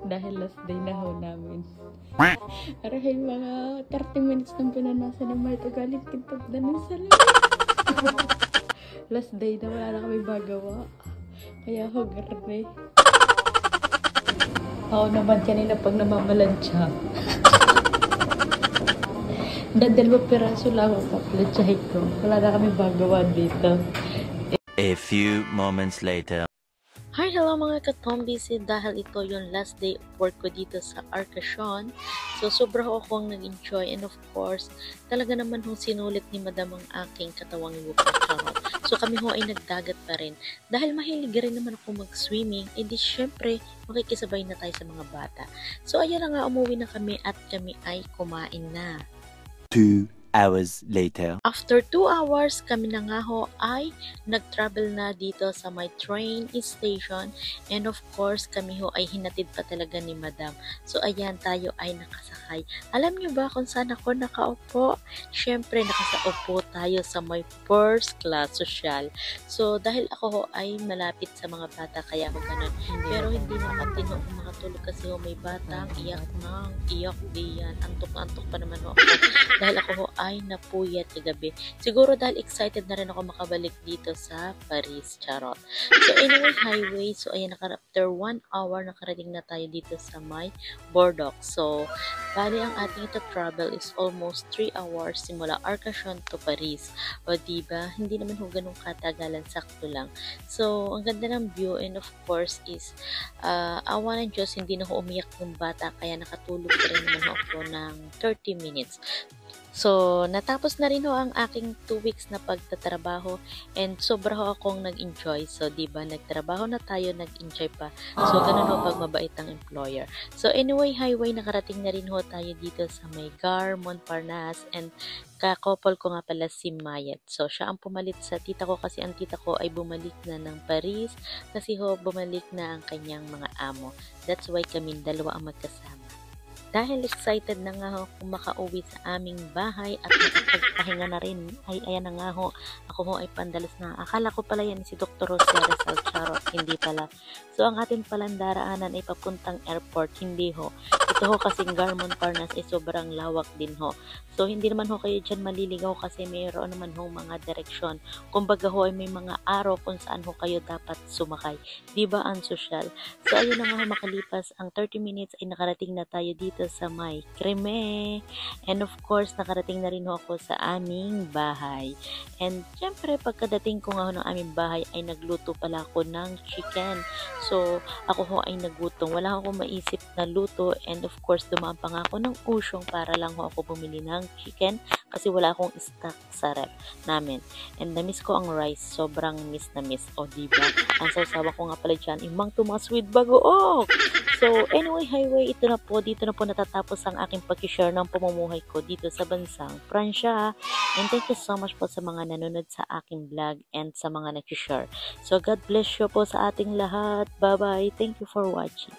Dahil last day na ho namin. Arahil mga 30 minutes nang pinanasan ng mga galit kitag na ng salat. Last day na wala na kami magawa. Kaya ho, garne. Ako naman kanina pag namamalansya. Dadalwa piraso lang ang paplansyahin ko. Wala na kami magawa dito. A few moments later. Hi, hello mga katombis, dahil ito yung last day of work ko dito sa Arcachon. So, sobra akong nag-enjoy and of course, talaga naman hong sinulit ni Madam ang aking katawang lupa. So, kami ho ay nagdagat pa rin. Dahil mahilig rin naman ako mag-swimming, edi syempre, makikisabay na tayo sa mga bata. So, ayan na nga, umuwi na kami at kami ay kumain na. 2 hours later. After 2 hours, kami na nga ho ay nag-travel na dito sa my train station and of course, kami ho ay hinatid pa talaga ni Madam. So, ayan, tayo ay nakasakay. Alam nyo ba kung saan ako nakaupo? Siyempre, nakasaupo tayo sa my first class social. So, dahil ako ho ay malapit sa mga bata, kaya ako ganun. Pero hindi na katino ang mga tulog kasi ho may batang iyak nang iyak diyan. Antok-antok pa naman ho ako. Dahil ako ho ay napuyat kagabi. Siguro dahil excited na rin ako makabalik dito sa Paris. Charot. So anyway, highway. So ayan, after 1 hour nakarating na tayo dito sa may Bordeaux. So, bali ang ating ito travel is almost 3 hours simula Arcachon to Paris. O diba, hindi naman ho ganun katagalan, sakto lang. So, ang ganda ng view and of course is awa ng Diyos, hindi na ho umiyak yung bata kaya nakatulog pa rin naman ho ako ng 30 minutes. So, natapos na rin ho ang aking 2 weeks na pagtatrabaho and sobra ho akong nag-enjoy. So, diba, nagtrabaho na tayo, nag-enjoy pa. So, ganun ho pag mabait ang employer. So, anyway, highway, nakarating na rin ho tayo dito sa may Gare Montparnasse and kakopol ko nga pala si Mayet. So, siya ang pumalit sa tita ko kasi ang tita ko ay bumalik na ng Paris kasi ho, bumalik na ang kanyang mga amo. That's why kami dalawa ang magkasama. Dahil excited na nga ako makauwi sa aming bahay at makapagpahinga na rin, ay ayan na nga ho, ako ho ay pandalas na. Akala ko pala yan si Dr. Jose Rizal, charot, hindi pala. So ang ating palandaraanan ay papuntang airport, hindi ho. Ito ho kasing Gare Montparnasse ay sobrang lawak din ho. So hindi naman ho kayo dyan maliligaw kasi mayroon naman ho mga direksyon. Kumbaga ho ay may mga araw kung saan ho kayo dapat sumakay. Diba ang social? So ayun na nga ho, makalipas ang 30 minutes ay nakarating na tayo dito sa may Creme. And of course, nakarating na rin ho ako sa aming bahay. And syempre, pagkadating ko nga ho ng aming bahay ay nagluto pala ako ng chicken. So, ako ho ay nagutom. Wala akong maisip na luto and of course, dumaan pa nga ako ng usyong para lang ho ako bumili ng chicken kasi wala akong stock sa rep namin. And na-miss ko ang rice. Sobrang miss na miss. O, diba? Ang sasawa ko nga pala dyan, imang tumas with bagoong. So, anyway, highway, ito na po. Dito na po natatapos ang aking pag-share ng pamumuhay ko dito sa bansang Pransya. And thank you so much po sa mga nanonood sa aking vlog and sa mga nag-share. So, God bless you po sa ating lahat. Bye-bye. Thank you for watching.